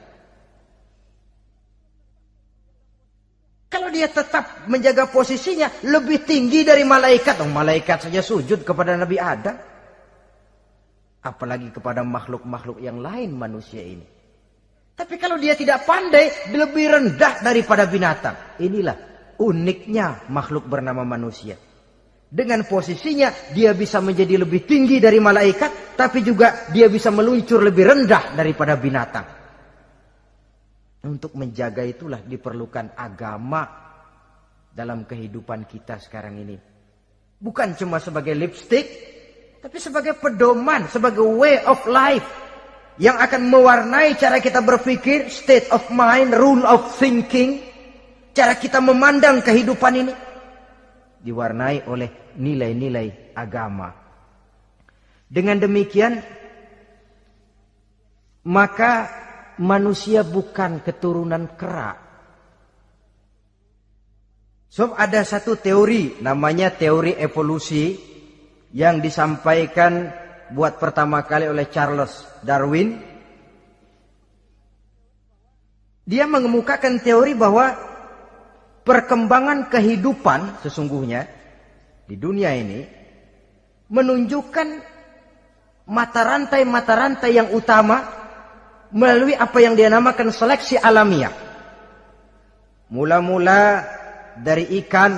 Kalau dia tetap menjaga posisinya lebih tinggi dari malaikat, malaikat saja sujud kepada Nabi Adam, apalagi kepada makhluk-makhluk yang lain manusia ini. Tapi kalau dia tidak pandai, lebih rendah daripada binatang. Inilah uniknya makhluk bernama manusia. Dengan posisinya dia bisa menjadi lebih tinggi dari malaikat, tapi juga dia bisa meluncur lebih rendah daripada binatang. Untuk menjaga itulah diperlukan agama dalam kehidupan kita sekarang ini. Bukan cuma sebagai lipstick, tapi sebagai pedoman, sebagai way of life yang akan mewarnai cara kita berpikir, state of mind, rule of thinking, cara kita memandang kehidupan ini diwarnai oleh nilai-nilai agama. Dengan demikian, maka manusia bukan keturunan kera. So, ada satu teori namanya teori evolusi yang disampaikan buat pertama kali oleh Charles Darwin. Dia mengemukakan teori bahwa perkembangan kehidupan sesungguhnya di dunia ini menunjukkan mata rantai yang utama melalui apa yang dia namakan seleksi alamiah. Mula-mula dari ikan,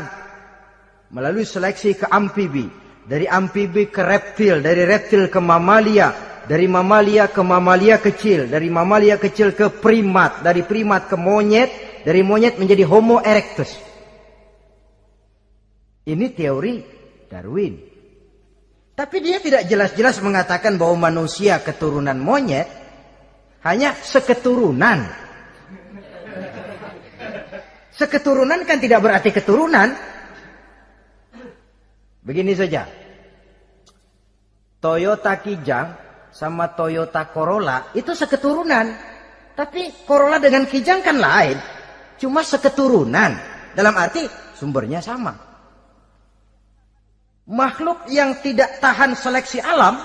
melalui seleksi ke amfibi, dari amfibi ke reptil, dari reptil ke mamalia, dari mamalia ke mamalia kecil, dari mamalia kecil ke primat, dari primat ke monyet, dari monyet menjadi Homo erectus. Ini teori Darwin. Tapi dia tidak jelas-jelas mengatakan bahwa manusia keturunan monyet. Hanya seketurunan. Seketurunan kan tidak berarti keturunan. Begini saja. Toyota Kijang sama Toyota Corolla itu seketurunan. Tapi Corolla dengan Kijang kan lain. Cuma seketurunan. Dalam arti sumbernya sama. Makhluk yang tidak tahan seleksi alam,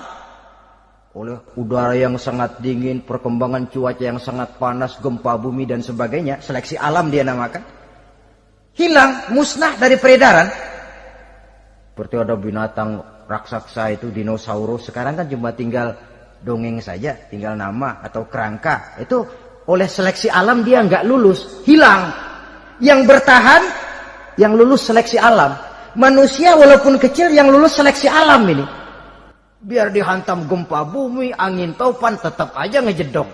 oleh udara yang sangat dingin, perkembangan cuaca yang sangat panas, gempa bumi dan sebagainya, seleksi alam dia namakan, hilang, musnah dari peredaran. Seperti ada binatang raksasa itu dinosaurus, sekarang kan cuma tinggal dongeng saja, tinggal nama atau kerangka. Itu oleh seleksi alam dia nggak lulus, hilang. Yang bertahan, yang lulus seleksi alam. Manusia walaupun kecil yang lulus seleksi alam ini. Biar dihantam gempa bumi, angin topan, tetap aja ngejedok.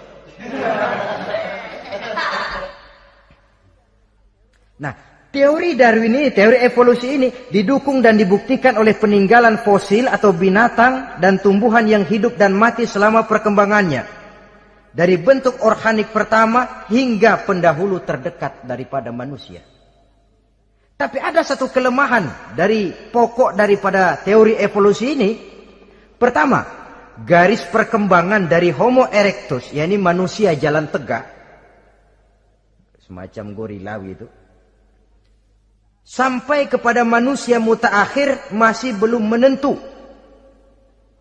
Nah, teori Darwin ini, teori evolusi ini didukung dan dibuktikan oleh peninggalan fosil atau binatang dan tumbuhan yang hidup dan mati selama perkembangannya. Dari bentuk organik pertama hingga pendahulu terdekat daripada manusia. Tapi ada satu kelemahan dari pokok daripada teori evolusi ini. Pertama, garis perkembangan dari Homo erectus, yakni manusia jalan tegak, semacam gorilawi itu, sampai kepada manusia mutaakhir masih belum menentu.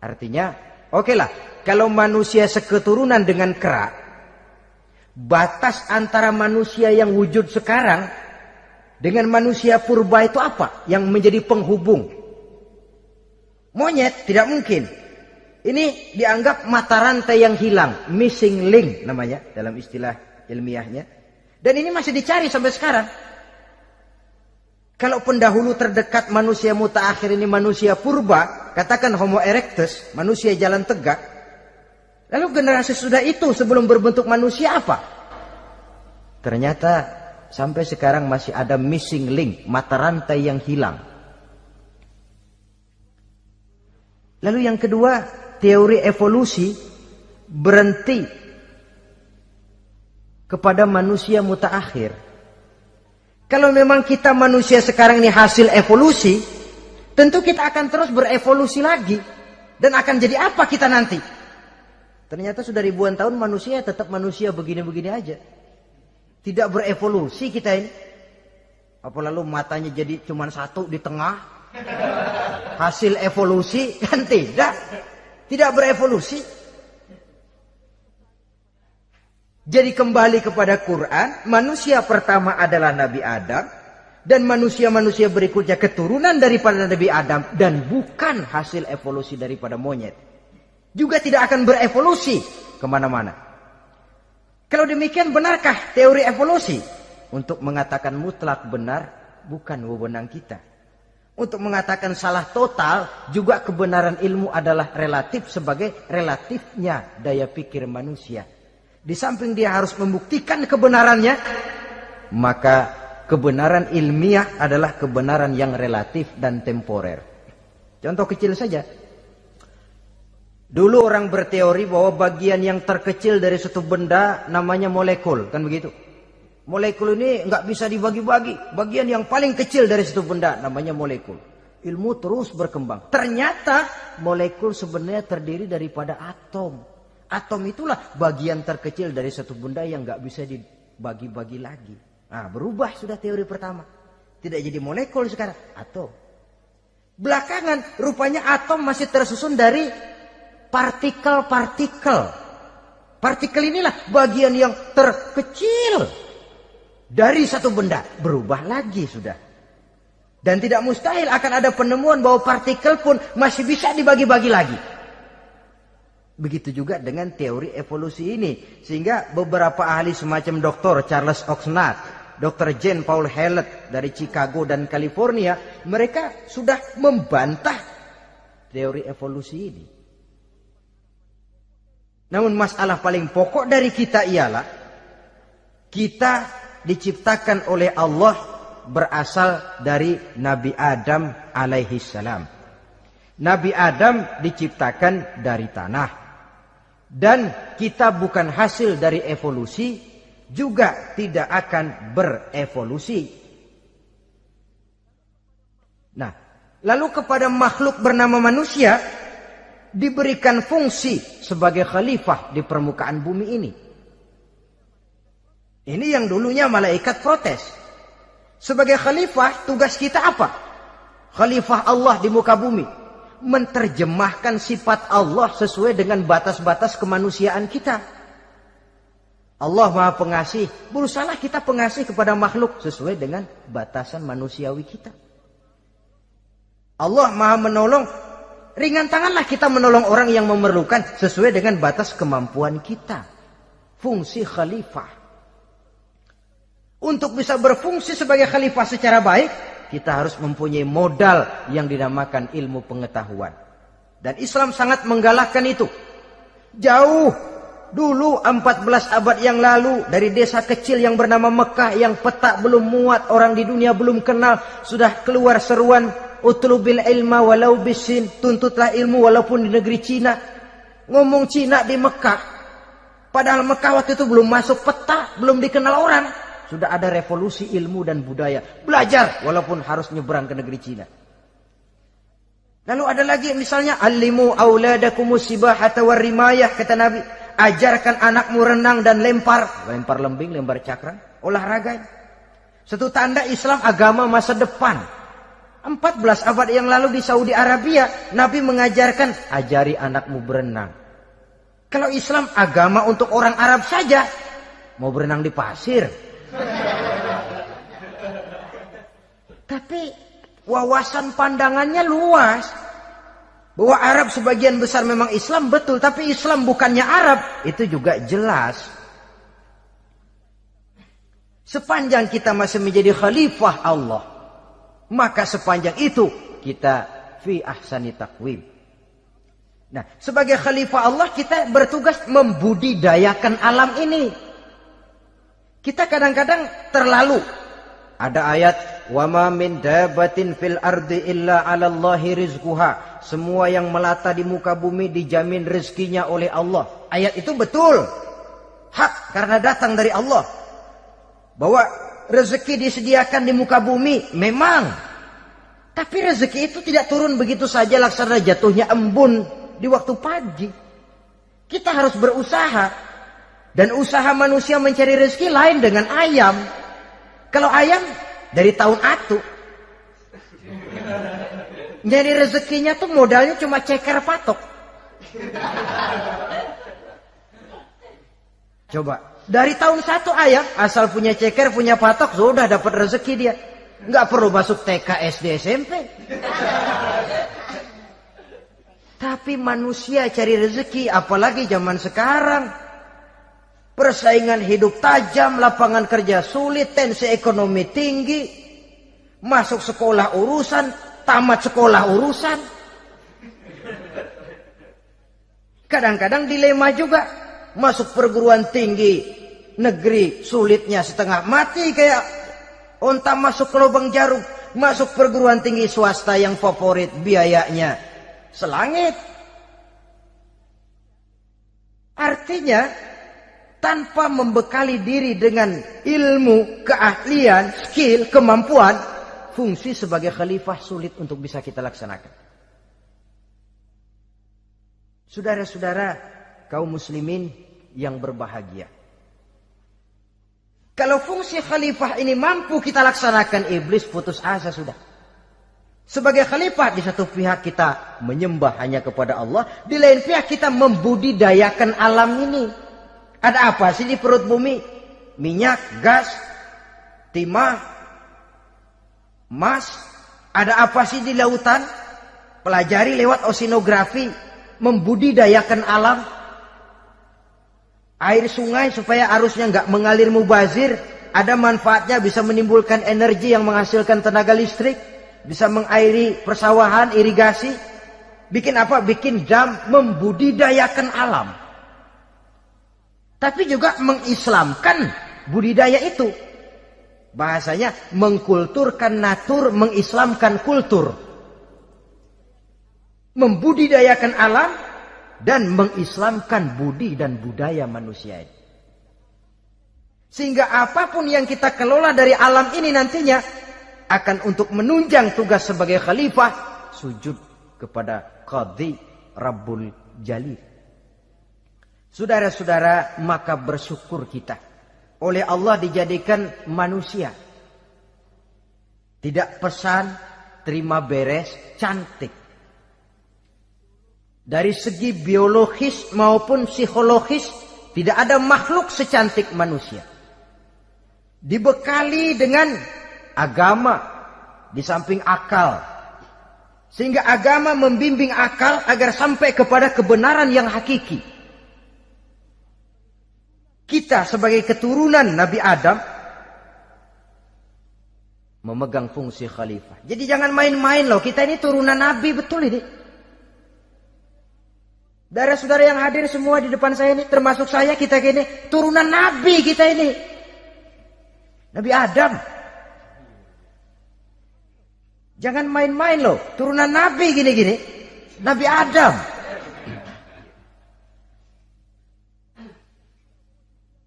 Artinya, okelah, kalau manusia seketurunan dengan kera, batas antara manusia yang wujud sekarang dengan manusia purba itu apa? Yang menjadi penghubung. Monyet tidak mungkin. Ini dianggap mata rantai yang hilang, missing link namanya dalam istilah ilmiahnya. Dan ini masih dicari sampai sekarang. Kalau pendahulu terdekat manusia mutaakhir ini manusia purba, katakan Homo erectus, manusia jalan tegak. Lalu generasi sudah itu sebelum berbentuk manusia apa? Ternyata sampai sekarang masih ada missing link, mata rantai yang hilang. Lalu yang kedua, teori evolusi berhenti kepada manusia mutaakhir. Kalau memang kita manusia sekarang ini hasil evolusi, tentu kita akan terus berevolusi lagi. Dan akan jadi apa kita nanti? Ternyata sudah ribuan tahun manusia tetap manusia begini-begini aja. Tidak berevolusi kita ini. Apa lalu matanya jadi cuma satu di tengah? Hasil evolusi? Kan tidak. Tidak berevolusi. Jadi kembali kepada Quran, manusia pertama adalah Nabi Adam. Dan manusia-manusia berikutnya keturunan daripada Nabi Adam. Dan bukan hasil evolusi daripada monyet. Juga tidak akan berevolusi kemana-mana. Kalau demikian benarkah teori evolusi? Untuk mengatakan mutlak benar, bukan wewenang kita. Untuk mengatakan salah total, juga kebenaran ilmu adalah relatif sebagai relatifnya daya pikir manusia. Di samping dia harus membuktikan kebenarannya, maka kebenaran ilmiah adalah kebenaran yang relatif dan temporer. Contoh kecil saja. Dulu orang berteori bahwa bagian yang terkecil dari suatu benda namanya molekul. Kan begitu? Molekul ini nggak bisa dibagi-bagi. Bagian yang paling kecil dari suatu benda namanya molekul. Ilmu terus berkembang. Ternyata molekul sebenarnya terdiri daripada atom. Atom itulah bagian terkecil dari suatu benda yang nggak bisa dibagi-bagi lagi. Nah, berubah sudah teori pertama. Tidak jadi molekul sekarang, atom. Belakangan rupanya atom masih tersusun dari partikel-partikel. Partikel inilah bagian yang terkecil dari satu benda. Berubah lagi sudah. Dan tidak mustahil akan ada penemuan bahwa partikel pun masih bisa dibagi-bagi lagi. Begitu juga dengan teori evolusi ini. Sehingga beberapa ahli semacam Dr. Charles Oxnard, Dr. Jane Paul Hallett dari Chicago dan California, mereka sudah membantah teori evolusi ini. Namun masalah paling pokok dari kita ialah kita diciptakan oleh Allah berasal dari Nabi Adam alaihi salam. Nabi Adam diciptakan dari tanah. Dan kita bukan hasil dari evolusi, juga tidak akan berevolusi. Nah, lalu kepada makhluk bernama manusia diberikan fungsi sebagai khalifah di permukaan bumi ini. Ini yang dulunya malaikat protes. Sebagai khalifah, tugas kita apa? Khalifah Allah di muka bumi. Menerjemahkan sifat Allah sesuai dengan batas-batas kemanusiaan kita. Allah Maha Pengasih, berusahalah kita pengasih kepada makhluk sesuai dengan batasan manusiawi kita. Allah Maha Menolong, ringan tanganlah kita menolong orang yang memerlukan sesuai dengan batas kemampuan kita. Fungsi khalifah. Untuk bisa berfungsi sebagai khalifah secara baik, kita harus mempunyai modal yang dinamakan ilmu pengetahuan. Dan Islam sangat menggalakkan itu. Jauh dulu 14 abad yang lalu, dari desa kecil yang bernama Mekah yang peta belum muat, orang di dunia belum kenal, sudah keluar seruan utlubil ilma walau bisin, tuntutlah ilmu walaupun di negeri Cina. Ngomong Cina di Mekah, padahal Mekah waktu itu belum masuk peta, belum dikenal orang. Sudah ada revolusi ilmu dan budaya. Belajar walaupun harus nyebrang ke negeri Cina. Lalu ada lagi misalnya allimu auladakumus sibahata warrimayah, kata Nabi. Ajarkan anakmu renang dan lempar. Lempar lembing, lempar cakram. Olahraga. Satu tanda Islam agama masa depan. 14 abad yang lalu di Saudi Arabia, Nabi mengajarkan ajari anakmu berenang. Kalau Islam agama untuk orang Arab saja, mau berenang di pasir. Tapi wawasan pandangannya luas. Bahwa Arab sebagian besar memang Islam, betul. Tapi Islam bukannya Arab, itu juga jelas. Sepanjang kita masih menjadi khalifah Allah, maka sepanjang itu kita fi ahsani taqwim. Nah, sebagai khalifah Allah kita bertugas membudidayakan alam ini. Kita kadang-kadang terlalu. Ada ayat, wa ma min dabatin fil ardi illa 'alallahi rizquha. Semua yang melata di muka bumi dijamin rezekinya oleh Allah. Ayat itu betul. hak karena datang dari Allah. Bahwa rezeki disediakan di muka bumi, memang. Tapi rezeki itu tidak turun begitu saja laksana jatuhnya embun di waktu pagi. Kita harus berusaha. Dan usaha manusia mencari rezeki lain dengan ayam. Kalau ayam dari tahun atu. Nyari rezekinya tuh modalnya cuma ceker patok. Coba, dari tahun 1 ayam asal punya ceker, punya patok, sudah dapat rezeki dia. Nggak perlu masuk TK, SD, SMP. Tapi manusia cari rezeki, apalagi zaman sekarang. Persaingan hidup tajam, lapangan kerja sulit, tensi ekonomi tinggi. Masuk sekolah urusan, tamat sekolah urusan. Kadang-kadang dilema juga. Masuk perguruan tinggi negeri sulitnya setengah mati kayak onta masuk ke lubang jarum. Masuk perguruan tinggi swasta yang favorit biayanya selangit. Artinya tanpa membekali diri dengan ilmu, keahlian, skill, kemampuan, fungsi sebagai khalifah sulit untuk bisa kita laksanakan. Saudara-saudara kaum muslimin yang berbahagia. Kalau fungsi khalifah ini mampu kita laksanakan, iblis putus asa sudah. Sebagai khalifah, di satu pihak kita menyembah hanya kepada Allah, di lain pihak kita membudidayakan alam ini. Ada apa sih di perut bumi? Minyak, gas, timah, emas. Ada apa sih di lautan? Pelajari lewat oceanografi, membudidayakan alam. Air sungai supaya arusnya nggak mengalir mubazir. Ada manfaatnya, bisa menimbulkan energi yang menghasilkan tenaga listrik. Bisa mengairi persawahan, irigasi. Bikin apa? Bikin dam, membudidayakan alam. Tapi juga mengislamkan budidaya itu. Bahasanya mengkulturkan natur, mengislamkan kultur. Membudidayakan alam dan mengislamkan budi dan budaya manusia ini. Sehingga apapun yang kita kelola dari alam ini nantinya akan untuk menunjang tugas sebagai khalifah, sujud kepada Qadhi Rabbul Jalil. Saudara-saudara, maka bersyukur kita oleh Allah dijadikan manusia. Tidak pesan, terima beres, cantik. Dari segi biologis maupun psikologis, tidak ada makhluk secantik manusia. Dibekali dengan agama di samping akal. Sehingga agama membimbing akal agar sampai kepada kebenaran yang hakiki. Kita sebagai keturunan Nabi Adam memegang fungsi khalifah. Jadi jangan main-main loh. Kita ini turunan Nabi, betul ini. Saudara-saudara yang hadir semua di depan saya ini, termasuk saya, kita gini, turunan Nabi kita ini. Nabi Adam. Jangan main-main loh. Turunan Nabi gini-gini. Nabi Adam.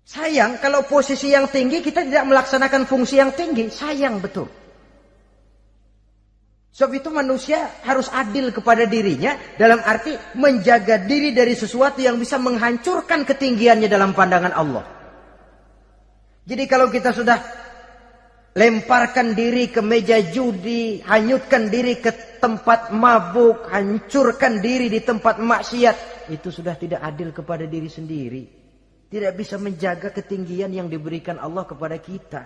Sayang kalau posisi yang tinggi kita tidak melaksanakan fungsi yang tinggi. Sayang betul. Sebab itu manusia harus adil kepada dirinya. Dalam arti menjaga diri dari sesuatu yang bisa menghancurkan ketinggiannya dalam pandangan Allah. Jadi kalau kita sudah lemparkan diri ke meja judi, hanyutkan diri ke tempat mabuk, hancurkan diri di tempat maksiat, itu sudah tidak adil kepada diri sendiri. Tidak bisa menjaga ketinggian yang diberikan Allah kepada kita.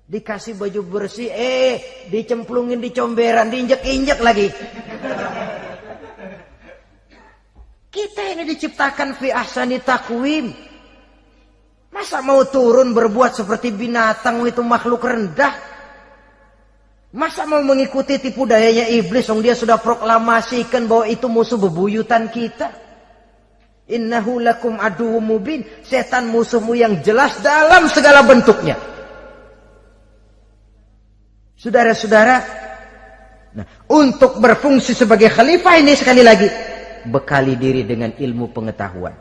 Dikasih baju bersih, dicemplungin di comberan, diinjek-injek lagi. Kita ini diciptakan fi ahsani taqwim. Masa mau turun berbuat seperti binatang, itu makhluk rendah? Masa mau mengikuti tipu dayanya iblis, yang dia sudah proklamasikan bahwa itu musuh bebuyutan kita? Innahu lakum aduwwum mubin. Setan musuhmu yang jelas dalam segala bentuknya. Saudara-saudara, nah, untuk berfungsi sebagai khalifah ini sekali lagi bekali diri dengan ilmu pengetahuan.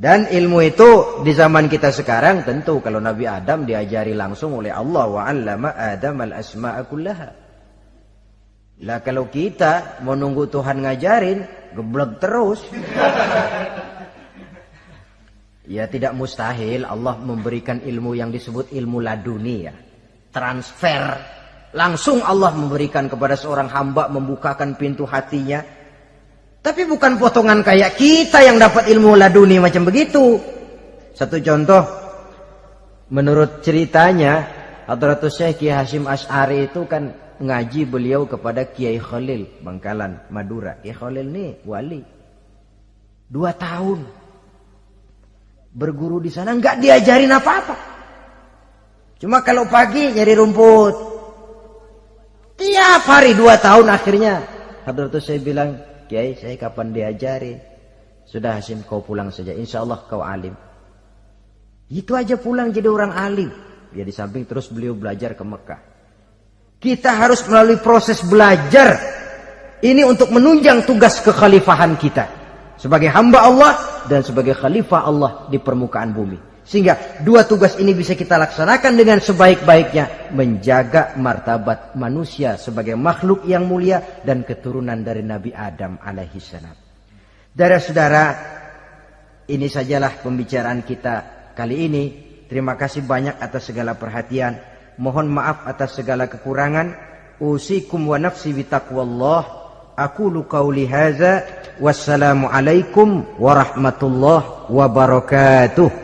Dan ilmu itu di zaman kita sekarang tentu kalau Nabi Adam diajari langsung oleh Allah, wa 'allama Adam al-asma'a kullaha. Lah kalau kita mau nunggu Tuhan ngajarin, geblek terus. Ya tidak mustahil Allah memberikan ilmu yang disebut ilmu laduni ya. Transfer. Langsung Allah memberikan kepada seorang hamba, membukakan pintu hatinya. Tapi bukan potongan kayak kita yang dapat ilmu laduni macam begitu. Satu contoh, menurut ceritanya, Hadratus Syekh Kiai Hasyim Asy'ari itu kan ngaji beliau kepada Kiai Khalil Bangkalan, Madura. Kiai Khalil ini wali. 2 tahun berguru di sana, nggak diajarin apa-apa. Cuma kalau pagi nyari rumput. Tiap hari 2 tahun akhirnya Hadratus Syekh bilang, Kiai, saya kapan diajari? Sudah Hasyim, kau pulang saja. Insya Allah kau alim. Itu aja pulang jadi orang alim. Ya di samping terus beliau belajar ke Mekah. Kita harus melalui proses belajar. Ini untuk menunjang tugas kekhalifahan kita. Sebagai hamba Allah dan sebagai khalifah Allah di permukaan bumi. Sehingga 2 tugas ini bisa kita laksanakan dengan sebaik-baiknya. Menjaga martabat manusia sebagai makhluk yang mulia dan keturunan dari Nabi Adam alaihissalam. Saudara-saudara, ini sajalah pembicaraan kita kali ini. Terima kasih banyak atas segala perhatian. Mohon maaf atas segala kekurangan. Usikum wa nafsi bitaqwallah. Aqulu qauli hadza. Wassalamualaikum warahmatullahi wabarakatuh.